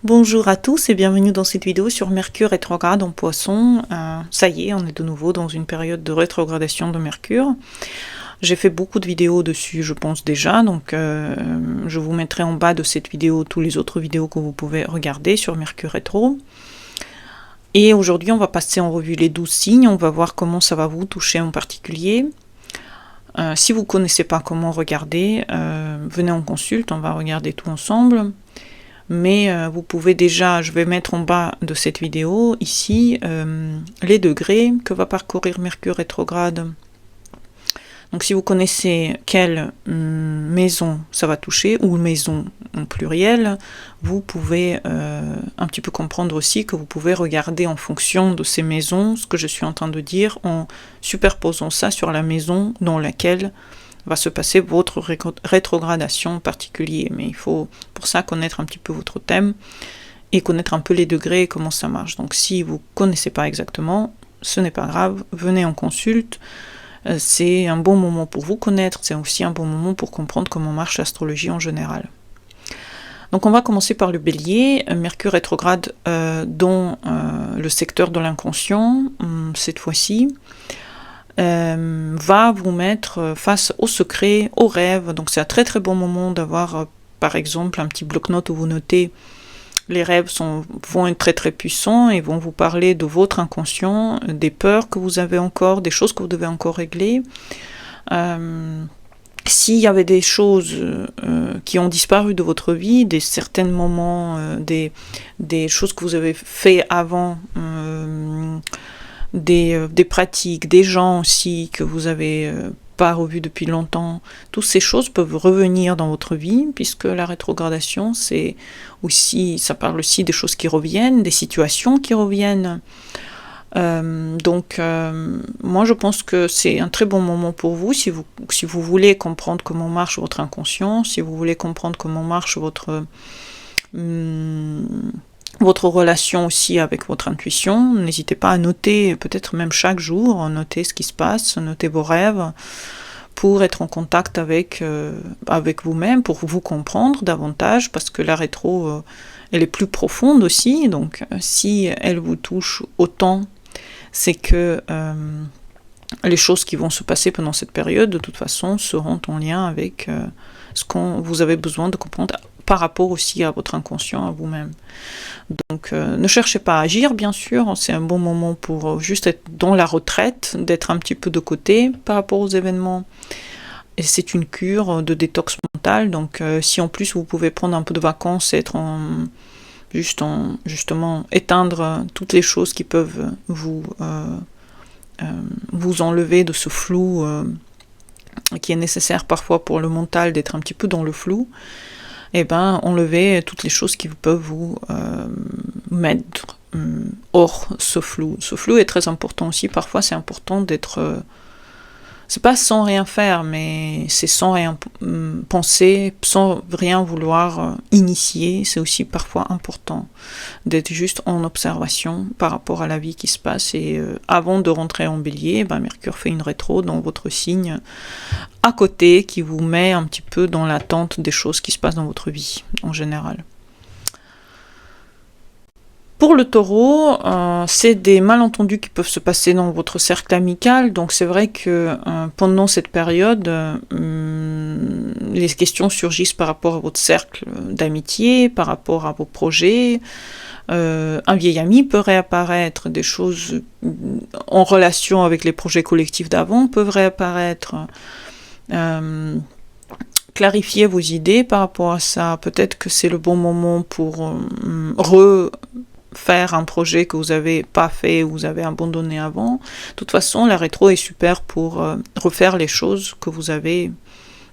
Bonjour à tous et bienvenue dans cette vidéo sur Mercure rétrograde en Poisson. Ça y est, on est de nouveau dans une période de rétrogradation de Mercure. J'ai fait beaucoup de vidéos dessus, je pense déjà, donc je vous mettrai en bas de cette vidéo tous les autres vidéos que vous pouvez regarder sur Mercure rétro. Et aujourd'hui, on va passer en revue les 12 signes, on va voir comment ça va vous toucher en particulier. Si vous ne connaissez pas comment regarder, venez en consulte, on va regarder tout ensemble. Mais vous pouvez déjà, je vais mettre en bas de cette vidéo, ici, les degrés que va parcourir Mercure rétrograde. Donc si vous connaissez quelle maison ça va toucher, ou maison en pluriel, vous pouvez un petit peu comprendre aussi que vous pouvez regarder en fonction de ces maisons, ce que je suis en train de dire, en superposant ça sur la maison dans laquelle va se passer votre rétrogradation en particulier. Mais il faut pour ça connaître un petit peu votre thème et connaître un peu les degrés et comment ça marche. Donc si vous ne connaissez pas exactement, ce n'est pas grave, venez en consulte. C'est un bon moment pour vous connaître, c'est aussi un bon moment pour comprendre comment marche l'astrologie en général. Donc on va commencer par le Bélier. Mercure rétrograde dans le secteur de l'inconscient, cette fois-ci. Va vous mettre face aux secrets, aux rêves. Donc c'est un très très bon moment d'avoir par exemple un petit bloc-notes où vous notez les rêves vont être très très puissants et vont vous parler de votre inconscient, des peurs que vous avez encore, des choses que vous devez encore régler. S'il y avait des choses qui ont disparu de votre vie, des certains moments, des choses que vous avez fait avant, des pratiques, des gens aussi que vous avez pas revus depuis longtemps, toutes ces choses peuvent revenir dans votre vie, puisque la rétrogradation, c'est aussi, ça parle aussi des choses qui reviennent, des situations qui reviennent. Donc, moi je pense que c'est un très bon moment pour vous, si vous voulez comprendre comment marche votre inconscient, si vous voulez comprendre comment marche votre relation aussi avec votre intuition. N'hésitez pas à noter, peut-être même chaque jour, noter ce qui se passe, noter vos rêves, pour être en contact avec vous-même, pour vous comprendre davantage, parce que la rétro, elle est plus profonde aussi, donc si elle vous touche autant, c'est que les choses qui vont se passer pendant cette période, de toute façon, seront en lien avec ce que vous avez besoin de comprendre, par rapport aussi à votre inconscient, à vous-même. Donc ne cherchez pas à agir, bien sûr, c'est un bon moment pour juste être dans la retraite, d'être un petit peu de côté par rapport aux événements. Et c'est une cure de détox mental, donc si en plus vous pouvez prendre un peu de vacances, justement éteindre toutes les choses qui peuvent vous enlever de ce flou qui est nécessaire parfois pour le mental, d'être un petit peu dans le flou, et enlevez toutes les choses qui peuvent vous mettre hors ce flou. Ce flou est très important aussi, parfois c'est important d'être... c'est pas sans rien faire, mais c'est sans rien penser, sans rien vouloir initier. C'est aussi parfois important d'être juste en observation par rapport à la vie qui se passe. Et avant de rentrer en Bélier, Mercure fait une rétro dans votre signe à côté qui vous met un petit peu dans l'attente des choses qui se passent dans votre vie en général. Pour le Taureau, c'est des malentendus qui peuvent se passer dans votre cercle amical, donc c'est vrai que pendant cette période, les questions surgissent par rapport à votre cercle d'amitié, par rapport à vos projets. Un vieil ami peut réapparaître, des choses en relation avec les projets collectifs d'avant peuvent réapparaître. Clarifier vos idées par rapport à ça, peut-être que c'est le bon moment pour faire un projet que vous n'avez pas fait ou vous avez abandonné avant. De toute façon, la rétro est super pour refaire les choses que vous avez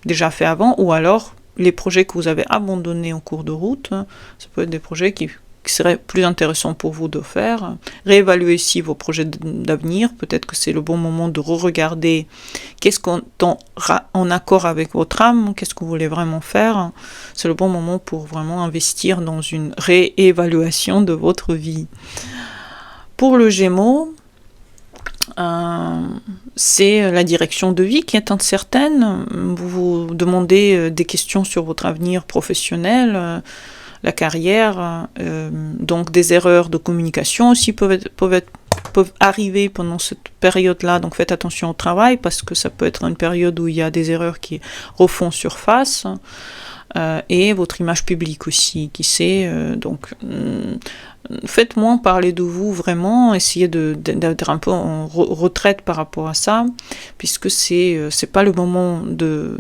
déjà fait avant, ou alors les projets que vous avez abandonnés en cours de route. Ça peut être des projets qui seraient plus intéressants pour vous de faire. Réévaluer aussi vos projets d'avenir. Peut-être que c'est le bon moment de re-regarder qu'est-ce qu'on est en accord avec votre âme, qu'est-ce que vous voulez vraiment faire. C'est le bon moment pour vraiment investir dans une réévaluation de votre vie. Pour le Gémeaux, c'est la direction de vie qui est incertaine. Vous vous demandez des questions sur votre avenir professionnel. la carrière. Donc des erreurs de communication aussi peuvent arriver pendant cette période-là. Donc faites attention au travail parce que ça peut être une période où il y a des erreurs qui refont surface. Et votre image publique aussi, qui sait. Donc faites moins parler de vous vraiment, essayez d'être un peu en retraite par rapport à ça, puisque c'est pas le moment de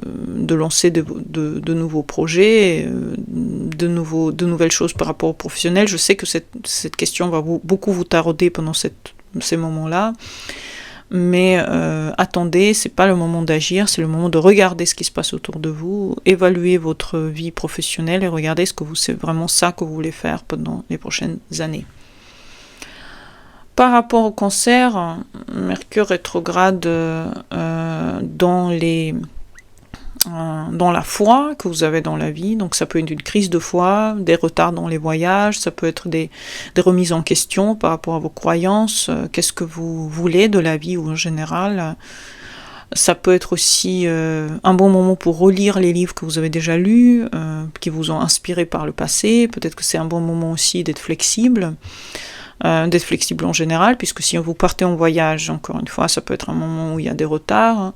lancer de nouveaux projets, de nouvelles choses par rapport aux professionnels. Je sais que cette question va beaucoup vous tarauder pendant ces moments-là. Mais attendez, c'est pas le moment d'agir, c'est le moment de regarder ce qui se passe autour de vous, évaluer votre vie professionnelle et regarder est-ce que c'est vraiment ça que vous voulez faire pendant les prochaines années. Par rapport au cancer, Mercure rétrograde dans la foi que vous avez dans la vie, donc ça peut être une crise de foi, des retards dans les voyages, ça peut être des remises en question par rapport à vos croyances, qu'est-ce que vous voulez de la vie ou en général. Ça peut être aussi un bon moment pour relire les livres que vous avez déjà lus, qui vous ont inspiré par le passé. Peut-être que c'est un bon moment aussi d'être flexible en général, puisque si vous partez en voyage, encore une fois, ça peut être un moment où il y a des retards.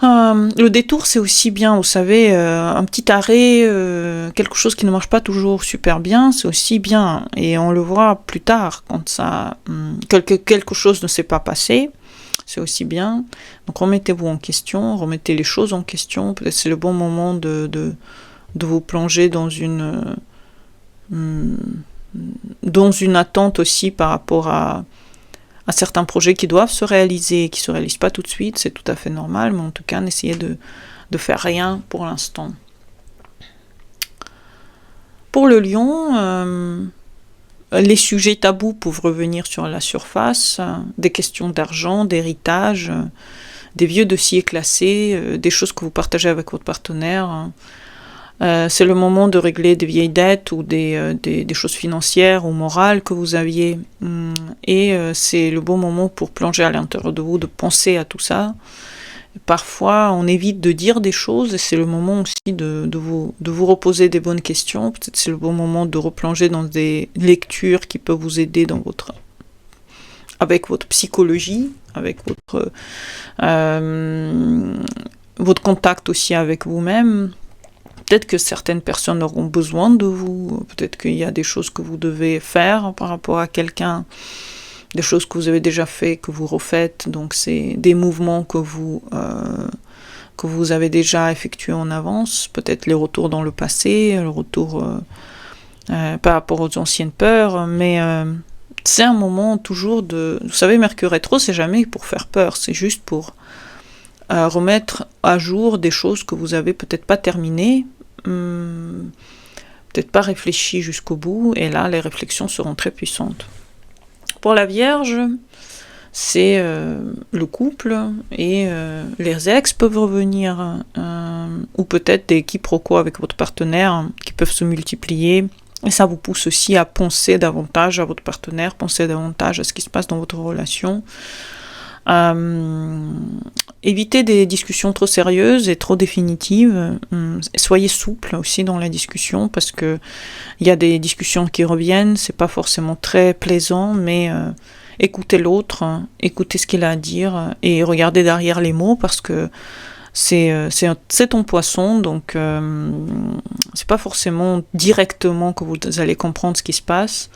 Le détour, c'est aussi bien, vous savez, un petit arrêt, quelque chose qui ne marche pas toujours super bien, c'est aussi bien. Et on le voit plus tard, quand quelque chose ne s'est pas passé, c'est aussi bien. Donc remettez-vous en question, remettez les choses en question. Peut-être c'est le bon moment de vous plonger dans une attente aussi par rapport à certains projets qui doivent se réaliser, qui ne se réalisent pas tout de suite, c'est tout à fait normal, mais en tout cas, n'essayez de faire rien pour l'instant. Pour le lion, les sujets tabous peuvent revenir sur la surface, des questions d'argent, d'héritage, des vieux dossiers classés, des choses que vous partagez avec votre partenaire. C'est le moment de régler des vieilles dettes ou des choses financières ou morales que vous aviez. Et c'est le bon moment pour plonger à l'intérieur de vous, de penser à tout ça. Parfois, on évite de dire des choses et c'est le moment aussi de vous reposer des bonnes questions. Peut-être c'est le bon moment de replonger dans des lectures qui peuvent vous aider avec votre psychologie, avec votre contact aussi avec vous-même. Peut-être que certaines personnes auront besoin de vous, peut-être qu'il y a des choses que vous devez faire par rapport à quelqu'un, des choses que vous avez déjà fait, que vous refaites, donc c'est des mouvements que vous avez déjà effectués en avance, peut-être les retours dans le passé, le retour par rapport aux anciennes peurs, mais c'est un moment toujours vous savez, Mercure rétro, c'est jamais pour faire peur, c'est juste pour remettre à jour des choses que vous avez peut-être pas terminées, peut-être pas réfléchies jusqu'au bout, et là les réflexions seront très puissantes. Pour la Vierge, c'est le couple et les ex peuvent revenir, ou peut-être des quiproquos avec votre partenaire qui peuvent se multiplier. Et ça vous pousse aussi à penser davantage à votre partenaire, penser davantage à ce qui se passe dans votre relation. Évitez des discussions trop sérieuses et trop définitives. Soyez souple aussi dans la discussion parce que il y a des discussions qui reviennent, c'est pas forcément très plaisant, mais écoutez l'autre, écoutez ce qu'il a à dire et regardez derrière les mots parce que c'est ton poisson, donc c'est pas forcément directement que vous allez comprendre ce qui se passe.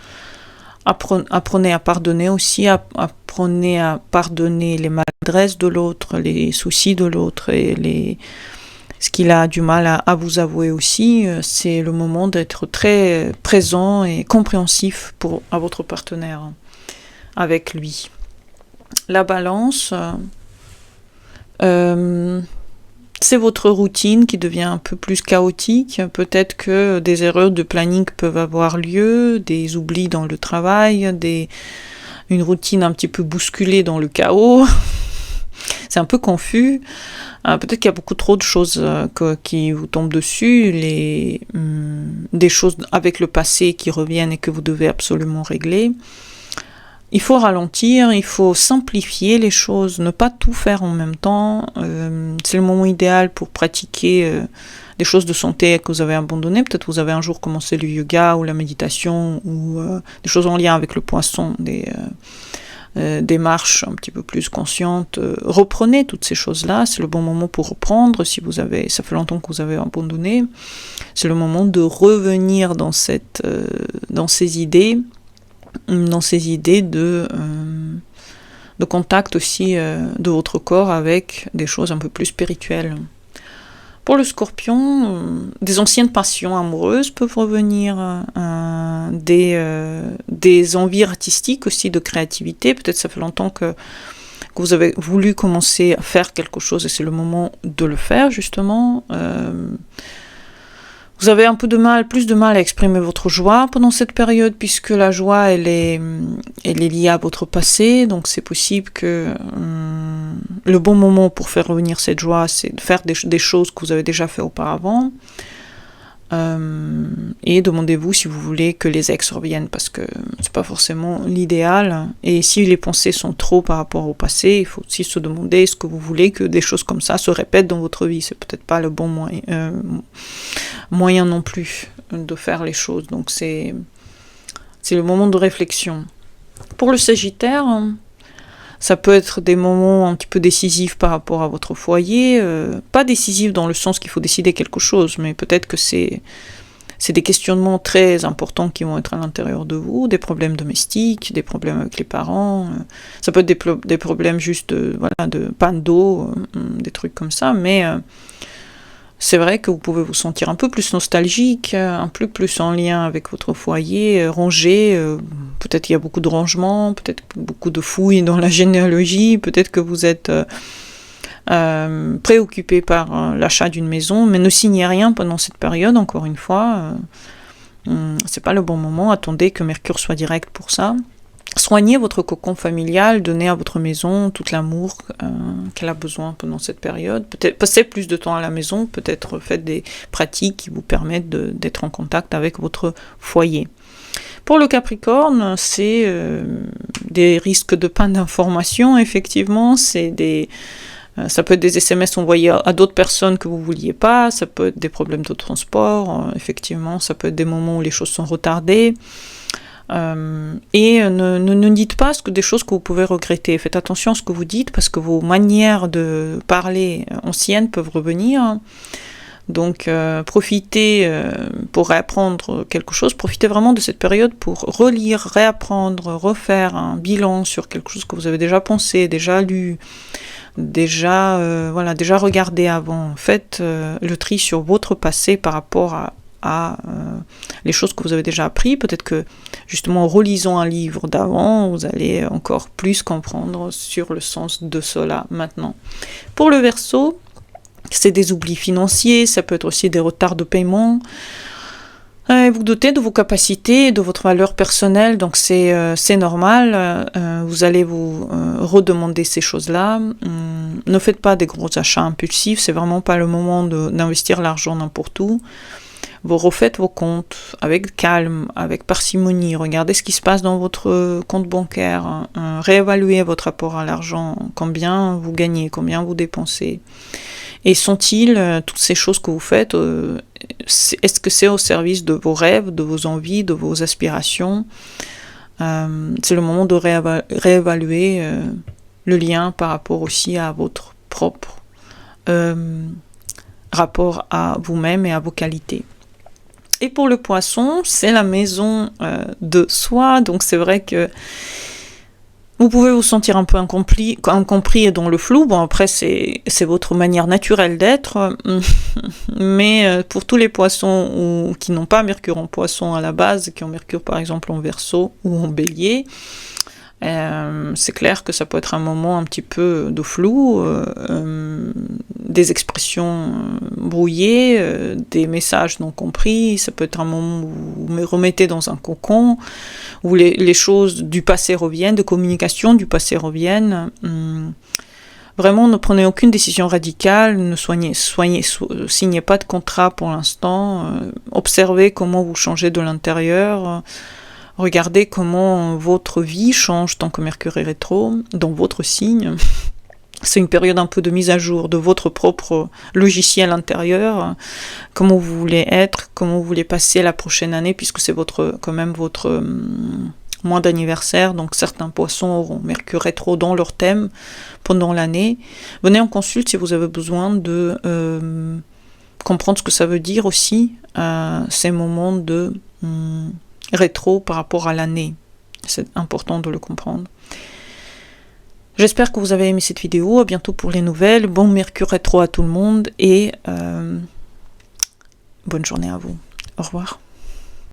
Apprenez à pardonner aussi, apprenez à pardonner les maladresses de l'autre, les soucis de l'autre et ce qu'il a du mal à vous avouer aussi. C'est le moment d'être très présent et compréhensif à votre partenaire avec lui. La Balance, c'est votre routine qui devient un peu plus chaotique. Peut-être que des erreurs de planning peuvent avoir lieu, des oublis dans le travail, une routine un petit peu bousculée dans le chaos. C'est un peu confus. Peut-être qu'il y a beaucoup trop de choses qui vous tombent dessus, des choses avec le passé qui reviennent et que vous devez absolument régler. Il faut ralentir, il faut simplifier les choses, ne pas tout faire en même temps. C'est le moment idéal pour pratiquer des choses de santé que vous avez abandonnées. Peut-être vous avez un jour commencé le yoga ou la méditation ou des choses en lien avec le poisson, des marches un petit peu plus conscientes. Reprenez toutes ces choses-là, c'est le bon moment pour reprendre. Si ça fait longtemps que vous avez abandonné, c'est le moment de revenir dans ces idées de contact aussi de votre corps avec des choses un peu plus spirituelles. Pour le Scorpion, des anciennes passions amoureuses peuvent revenir, des envies artistiques aussi, de créativité. Peut-être ça fait longtemps que vous avez voulu commencer à faire quelque chose et c'est le moment de le faire justement. Vous avez un peu plus de mal à exprimer votre joie pendant cette période, puisque la joie, elle est liée à votre passé, donc c'est possible que le bon moment pour faire revenir cette joie, c'est de faire des choses que vous avez déjà fait auparavant, et demandez-vous si vous voulez que les ex reviennent, parce que c'est pas forcément l'idéal, et si les pensées sont trop par rapport au passé, il faut aussi se demander est-ce que vous voulez que des choses comme ça se répètent dans votre vie. C'est peut-être pas le bon moyen non plus de faire les choses, donc c'est le moment de réflexion. Pour le Sagittaire, ça peut être des moments un petit peu décisifs par rapport à votre foyer, pas décisifs dans le sens qu'il faut décider quelque chose, mais peut-être que c'est des questionnements très importants qui vont être à l'intérieur de vous, des problèmes domestiques, des problèmes avec les parents, ça peut être des problèmes juste de panne d'eau, des trucs comme ça, mais c'est vrai que vous pouvez vous sentir un peu plus nostalgique, un peu plus en lien avec votre foyer, rangé, peut-être il y a beaucoup de rangements, peut-être beaucoup de fouilles dans la généalogie, peut-être que vous êtes préoccupé par l'achat d'une maison, mais ne signez rien pendant cette période, encore une fois, c'est pas le bon moment, attendez que Mercure soit direct pour ça. Soignez votre cocon familial, donnez à votre maison tout l'amour qu'elle a besoin pendant cette période. Peut-être passez plus de temps à la maison, peut-être faites des pratiques qui vous permettent d'être en contact avec votre foyer. Pour le Capricorne, c'est des risques de panne d'information, effectivement, ça peut être des SMS envoyés à d'autres personnes que vous ne vouliez pas, ça peut être des problèmes de transport, effectivement, ça peut être des moments où les choses sont retardées. Et ne dites pas des choses que vous pouvez regretter. Faites attention à ce que vous dites parce que vos manières de parler anciennes peuvent revenir. Donc profitez pour réapprendre quelque chose, profitez vraiment de cette période pour relire, réapprendre, refaire un bilan sur quelque chose que vous avez déjà pensé, déjà lu, déjà regardé avant. Faites le tri sur votre passé par rapport à les choses que vous avez déjà appris. Peut-être que justement en relisant un livre d'avant, vous allez encore plus comprendre sur le sens de cela maintenant. Pour le Verseau, c'est des oublis financiers, ça peut être aussi des retards de paiement. Vous doutez de vos capacités, de votre valeur personnelle, donc c'est normal. Vous allez vous redemander ces choses-là. Ne faites pas des gros achats impulsifs, c'est vraiment pas le moment d'investir l'argent n'importe où. Vous refaites vos comptes avec calme, avec parcimonie, regardez ce qui se passe dans votre compte bancaire, réévaluez votre rapport à l'argent, combien vous gagnez, combien vous dépensez. Et sont-ils, toutes ces choses que vous faites, est-ce que c'est au service de vos rêves, de vos envies, de vos aspirations? C'est le moment de réévaluer le lien par rapport aussi à votre propre rapport à vous-même et à vos qualités. Et pour le Poisson, c'est la maison de soi, donc c'est vrai que vous pouvez vous sentir un peu incompris et dans le flou. Bon, après, c'est votre manière naturelle d'être, mais pour tous les Poissons qui n'ont pas Mercure en Poisson à la base, qui ont Mercure par exemple en Verseau ou en Bélier, c'est clair que ça peut être un moment un petit peu de flou, des expressions brouillées, des messages non compris. Ça peut être un moment où vous me remettez dans un cocon, où les choses du passé reviennent, de communication du passé reviennent. Vraiment, ne prenez aucune décision radicale, ne signez pas de contrat pour l'instant, observez comment vous changez de l'intérieur. Regardez comment votre vie change tant que Mercure est rétro, dans votre signe. C'est une période un peu de mise à jour de votre propre logiciel intérieur, comment vous voulez être, comment vous voulez passer la prochaine année, puisque c'est quand même votre mois d'anniversaire, donc certains poissons auront Mercure rétro dans leur thème pendant l'année. Venez en consulte si vous avez besoin de comprendre ce que ça veut dire aussi, ces moments de rétro par rapport à l'année. C'est important de le comprendre. J'espère que vous avez aimé cette vidéo. À bientôt pour les nouvelles. Bon Mercure rétro à tout le monde et bonne journée à vous. Au revoir.